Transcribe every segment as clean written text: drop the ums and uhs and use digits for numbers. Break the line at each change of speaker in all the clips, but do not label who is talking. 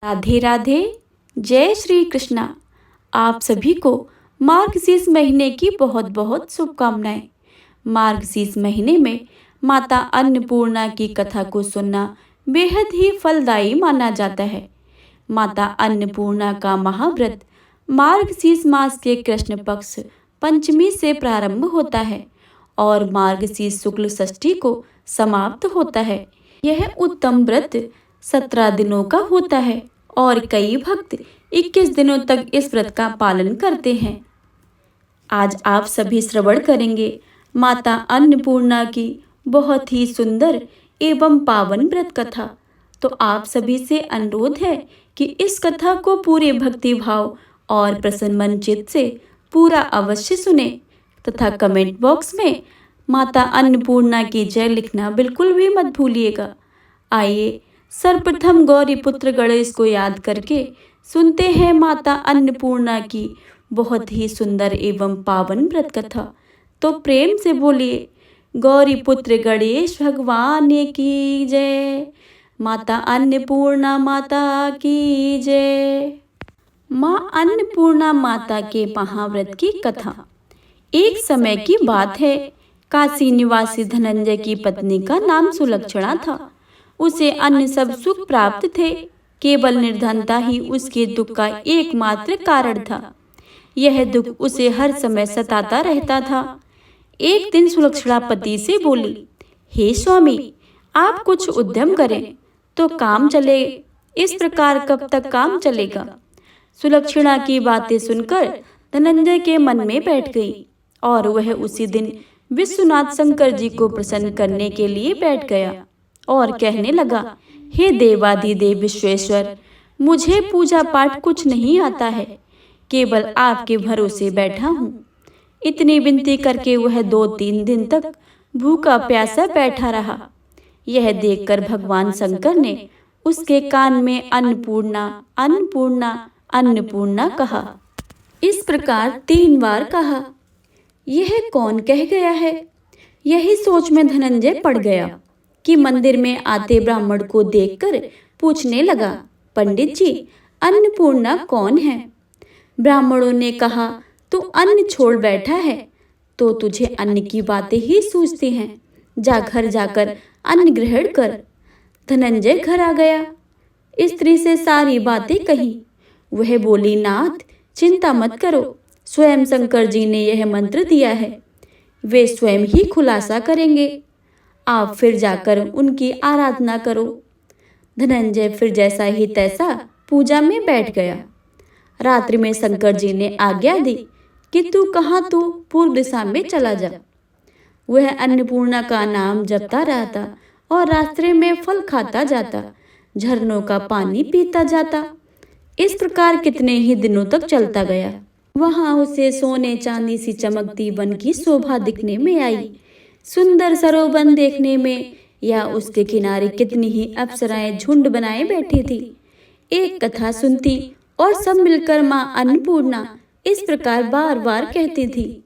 राधे राधे। जय श्री कृष्णा। आप सभी को मार्गशीर्ष महीने की बहुत बहुत शुभकामनाएं। मार्गशीर्ष महीने में माता अन्नपूर्णा की कथा को सुनना बेहद ही फलदायी माना जाता है। माता अन्नपूर्णा का महाव्रत मार्गशीर्ष मास के कृष्ण पक्ष पंचमी से प्रारंभ होता है और मार्गशीर्ष शुक्ल षष्ठी को समाप्त होता है। यह उत्तम व्रत 17 दिनों का होता है और कई भक्त 21 दिनों तक इस व्रत का पालन करते हैं। आज आप सभी श्रवण करेंगे माता अन्नपूर्णा की बहुत ही सुंदर एवं पावन व्रत कथा। तो आप सभी से अनुरोध है कि इस कथा को पूरे भक्ति भाव और प्रसन्न मन चित्त से पूरा अवश्य सुने तथा कमेंट बॉक्स में माता अन्नपूर्णा की जय लिखना बिल्कुल भी मत भूलिएगा। आइए सर्वप्रथम गौरी पुत्र गणेश को याद करके सुनते हैं माता अन्नपूर्णा की बहुत ही सुंदर एवं पावन व्रत कथा। तो प्रेम से बोलिए गौरी पुत्र गणेश भगवान की जय। माता अन्नपूर्णा माता की जय। माँ अन्नपूर्णा माता के महाव्रत की कथा। एक समय की बात है, काशी निवासी धनंजय की पत्नी का नाम सुलक्षणा था। उसे अन्य सब सुख प्राप्त थे, केवल निर्धनता ही उसके दुख का एकमात्र कारण था। यह दुख उसे हर समय सताता रहता था। एक दिन सुलक्षणा पति से बोली, हे स्वामी, आप कुछ उद्यम करें तो काम चले, इस प्रकार कब तक काम चलेगा। सुलक्षणा की बातें सुनकर धनंजय के मन में बैठ गई और वह उसी दिन विश्वनाथ शंकर जी को प्रसन्न करने के लिए बैठ गया और कहने लगा, हे देवादिदेव विश्वेश्वर, मुझे पूजा पाठ कुछ नहीं आता है, केवल आपके भरोसे बैठा हूँ। इतनी विनती करके वह 2-3 दिन तक भूखा प्यासा बैठा रहा। यह देखकर भगवान शंकर ने उसके कान में अन्नपूर्णा अन्नपूर्णा अन्नपूर्णा कहा। इस प्रकार 3 बार कहा। यह कौन कह गया है? यही सोच में धनंजय पड़ गया कि मंदिर में आते ब्राह्मण को देखकर पूछने लगा, पंडित जी, अन्नपूर्णा कौन है? ब्राह्मणों ने कहा, तू अन्न छोड़ बैठा है तो तुझे अन्न की बातें ही सूझती हैं। जा घर जाकर अन्न ग्रहण कर। धनंजय घर आ गया, स्त्री से सारी बातें कही। वह बोली, नाथ, चिंता मत करो, स्वयं शंकर जी ने यह मंत्र दिया है, वे स्वयं ही खुलासा करेंगे। आप फिर जाकर उनकी आराधना करो। धनंजय फिर जैसा ही तैसा पूजा में बैठ गया। रात्रि में शंकर जी ने आज्ञा दी कि तू पूर्व दिशा में चला जा। वह अन्नपूर्णा का नाम जपता रहता और रास्ते में फल खाता जाता, झरनों का पानी पीता जाता। इस प्रकार कितने ही दिनों तक चलता गया। वहां उसे सोने चांदी सी चमकती वन की शोभा दिखने में आई। सुंदर सरोवर देखने में या उसके किनारे कितनी ही अप्सराएं झुंड बनाए बैठी थी। एक कथा सुनती और सब मिलकर माँ अन्नपूर्णा इस प्रकार बार बार कहती थी।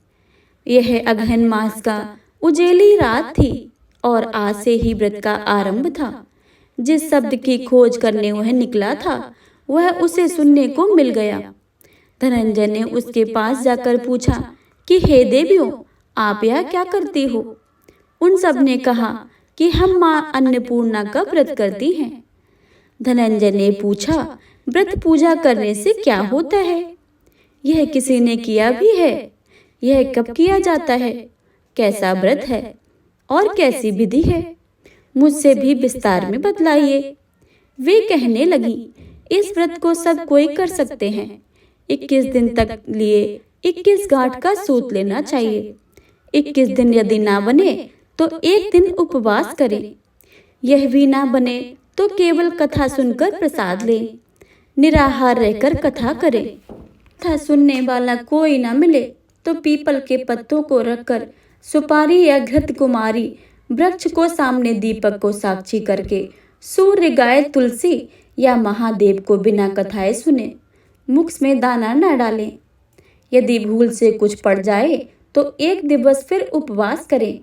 यह अगहन मास का उजेली रात थी और आज से ही व्रत का आरंभ था। जिस शब्द की खोज करने वह निकला था वह उसे सुनने को मिल गया। धनंजय ने उसके पास जाकर पूछा कि हे देवियों, आप यह क्या करती हो? उन सब ने कहा कि हम माँ अन्नपूर्णा का व्रत करती हैं। धनंजय ने पूछा, व्रत पूजा करने से क्या होता है? यह किसी ने किया भी है? यह कब किया जाता है? कैसा व्रत है और कैसी विधि है? मुझसे भी विस्तार में बतलाइए। वे कहने लगी, इस व्रत को सब कोई कर सकते हैं। 21 दिन तक लिए 21 गांठ का सूत लेना चाहिए। 21 दिन यदि ना बने तो एक दिन उपवास करें। यह भी ना बने तो केवल कथा सुनकर प्रसाद लें। निराहार रहकर कथा करें। कथा सुनने वाला कोई ना मिले तो पीपल के पत्तों को रखकर सुपारी या घृत कुमारी वृक्ष को सामने दीपक को साक्षी करके सूर्य, गाय, तुलसी या महादेव को बिना कथाएं सुने मुख में दाना न डालें। यदि भूल से कुछ पड़ जाए तो एक दिवस फिर उपवास करें।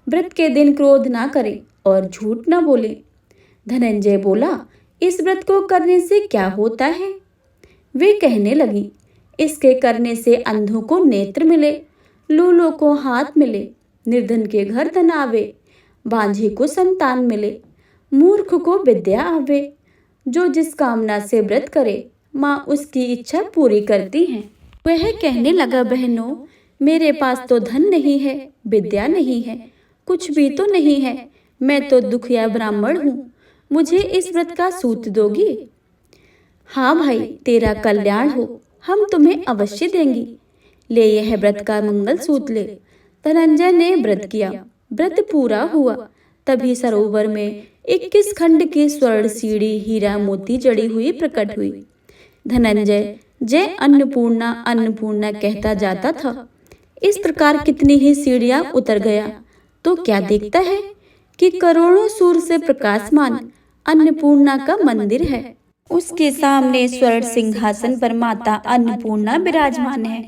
व्रत के दिन क्रोध ना करें और झूठ न बोले। धनंजय बोला, इस व्रत को करने से क्या होता है? वे कहने लगी, इसके करने से अंधों को नेत्र मिले, लूलों को हाथ मिले, निर्धन के घर धन आवे, बांझे को संतान मिले, मूर्ख को विद्या आवे। जो जिस कामना से व्रत करे, माँ उसकी इच्छा पूरी करती है। वह कहने लगा, बहनों, मेरे पास तो धन नहीं है, विद्या नहीं है, कुछ भी तो नहीं है। मैं तो दुखिया ब्राह्मण हूँ, मुझे इस व्रत का सूत दोगी? हाँ भाई, तेरा कल्याण हो, हम तुम्हें अवश्य देंगी। ले यह व्रत का मंगल सूत ले। धनंजय ने व्रत किया। व्रत पूरा हुआ। तभी सरोवर में 21 खंड की स्वर्ण सीढ़ी हीरा मोती जड़ी हुई प्रकट हुई। धनंजय जय अन्नपूर्णा अन्नपूर्णा कहता जाता था। इस प्रकार कितनी ही सीढ़ियां उतर गया तो क्या देखता है कि करोड़ों सूर्य से प्रकाशमान अन्नपूर्णा का मंदिर है। उसके सामने स्वर्ण सिंहासन पर माता अन्नपूर्णा विराजमान है।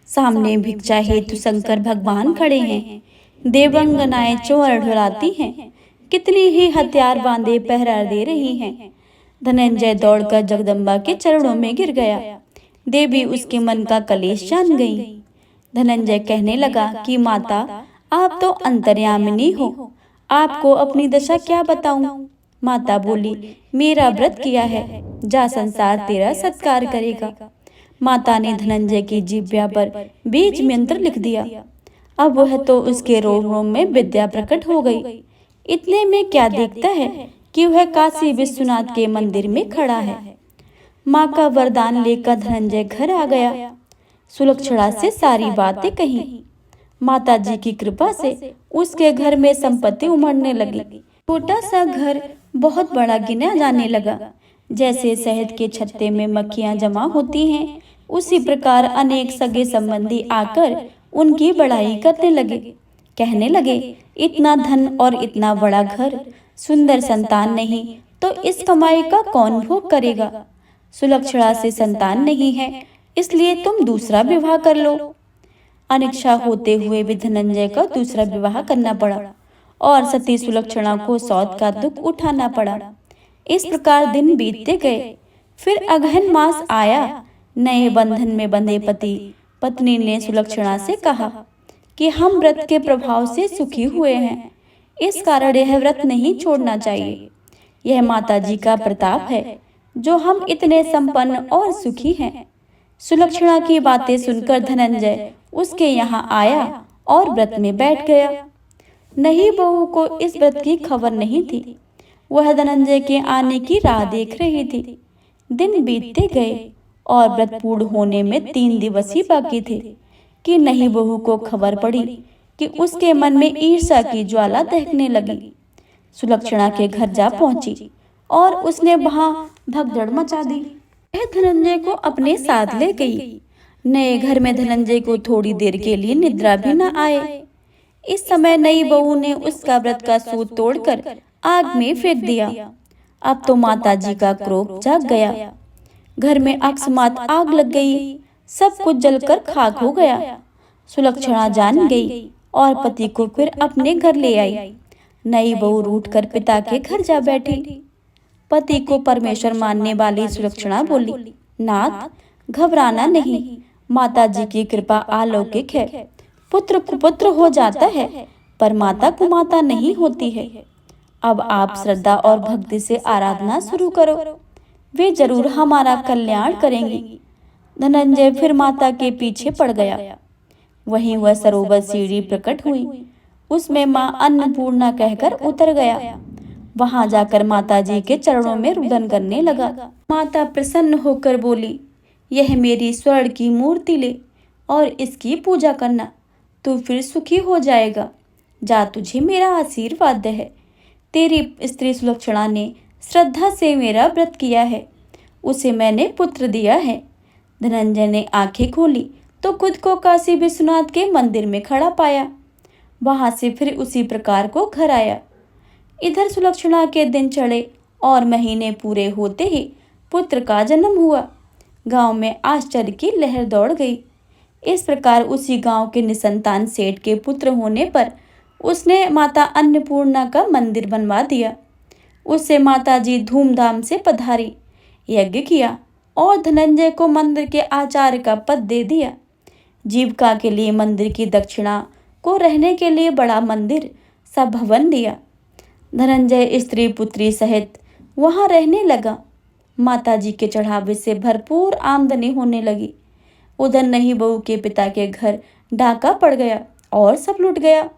सामने भिक्षा हेतु शंकर भगवान खड़े हैं। देवंगनाएं चौर ढुलाती हैं। कितनी ही हथियार बांधे पहरा दे रही हैं। धनंजय दौड़कर जगदम्बा के चरणों में गिर गया। देवी उसके मन का कलेश जान गई। धनंजय कहने लगा कि माता, आप तो अंतर्यामिनी हो, आपको अपनी दशा क्या बताऊं? माता बोली, मेरा व्रत किया है, जा संसार तेरा सत्कार करेगा। माता ने धनंजय की जिह्वा पर बीज मंत्र लिख दिया। अब वह तो उसके रोम रोम में विद्या प्रकट हो गई। इतने में क्या देखता है कि वह काशी विश्वनाथ के मंदिर में खड़ा है। माँ का वरदान लेकर धनंजय घर आ गया। सुलक्षणा से सारी बातें कही। माता जी की कृपा से उसके घर में संपत्ति उमड़ने लगी। छोटा सा घर बहुत बड़ा गिना जाने लगा। जैसे शहद के छत्ते में मक्खियां जमा होती हैं, उसी प्रकार अनेक सगे संबंधी आकर उनकी बड़ाई करने लगे। कहने लगे, इतना धन और इतना बड़ा घर, सुंदर संतान नहीं तो इस कमाई का कौन भोग करेगा? सुलक्षणा से संतान नहीं है, इसलिए तुम दूसरा विवाह कर लो। अनिच्छा होते हुए भी धनंजय का दूसरा विवाह करना पड़ा और सती सुलक्षणा को सौत का दुख उठाना पड़ा। इस प्रकार दिन बीतते गए। फिर अगहन मास आया। नए बंधन में बंधे पति पत्नी ने सुलक्षणा से कहा कि हम व्रत के प्रभाव से सुखी हुए हैं, इस कारण यह व्रत नहीं छोड़ना चाहिए। यह माता जी का प्रताप है जो हम इतने संपन्न और सुखी हैं। सुलक्षणा की बातें सुनकर धनंजय उसके यहाँ आया और व्रत में बैठ गया। नई बहू को इस व्रत की खबर नहीं थी। वह धनंजय के आने की राह देख रही थी। दिन बीतते गए और व्रत पूर्ण होने में 3 दिवस ही बाकी थे कि नई बहू को खबर पड़ी कि उसके मन में ईर्ष्या की ज्वाला दहकने लगी। सुलक्षणा के घर जा पहुंची और उसने वहां भगदड़ मचा दी। वह धनंजय को अपने साथ ले गई। नए घर में धनंजय को थोड़ी देर के लिए निद्रा भी न आए। इस समय नई बहू ने उसका व्रत का सूत तोड़कर आग में फेंक दिया। अब तो माता जी का क्रोध जाग गया। घर में अकस्मात आग लग गई। सब कुछ जलकर खाक हो गया। सुलक्षणा जान गई और पति को फिर अपने घर ले आई। नई बहू रूठकर पिता के घर जा बैठी। पति को परमेश्वर मानने वाली सुलक्षणा बोली, नाथ, घबराना नहीं, माता जी की कृपा अलौकिक है। पुत्र कुपुत्र हो जाता है, पर माता कुमाता नहीं होती है। अब आप श्रद्धा और भक्ति से आराधना शुरू करो, वे जरूर हमारा कल्याण करेंगी। धनंजय फिर माता के पीछे पड़ गया। वहीं वह सरोवर सीढ़ी प्रकट हुई। उसमें माँ अन्नपूर्णा कहकर उतर गया। वहां जाकर माता जी के चरणों में रुदन करने लगा। माता प्रसन्न होकर बोली, यह मेरी स्वर्ण की मूर्ति ले और इसकी पूजा करना, तू फिर सुखी हो जाएगा। जा, तुझे मेरा आशीर्वाद है। तेरी स्त्री सुलक्षणा ने श्रद्धा से मेरा व्रत किया है, उसे मैंने पुत्र दिया है। धनंजय ने आंखें खोली तो खुद को काशी विश्वनाथ के मंदिर में खड़ा पाया। वहां से फिर उसी प्रकार को घर आया। इधर सुलक्षणा के दिन चढ़े और महीने पूरे होते ही पुत्र का जन्म हुआ। गांव में आश्चर्य की लहर दौड़ गई। इस प्रकार उसी गांव के निसंतान सेठ के पुत्र होने पर उसने माता अन्नपूर्णा का मंदिर बनवा दिया। उससे माताजी धूमधाम से पधारी, यज्ञ किया और धनंजय को मंदिर के आचार्य का पद दे दिया। जीविका के लिए मंदिर की दक्षिणा को रहने के लिए बड़ा मंदिर सा भवन दिया। धनंजय स्त्री पुत्री सहित वहां रहने लगा। माताजी के चढ़ावे से भरपूर आमदनी होने लगी। उधर नई बहू के पिता के घर डाका पड़ गया और सब लुट गया।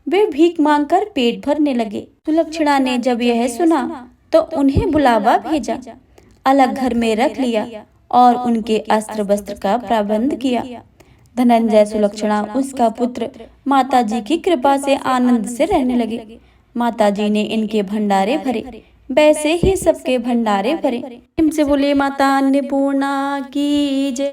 वे भीख मांगकर पेट भरने लगे। सुलक्षणा ने जब यह सुना तो उन्हें बुलावा भेजा, अलग घर में रख लिया और उनके अस्त्र वस्त्र का प्रबंध किया। धनंजय, सुलक्षणा, उसका पुत्र माताजी की कृपा से आनंद से रहने लगे। माताजी ने इनके भंडारे भरे, वैसे ही सबके भंडारे भरे। इनसे बोले माता अन्नपूर्णा की जय।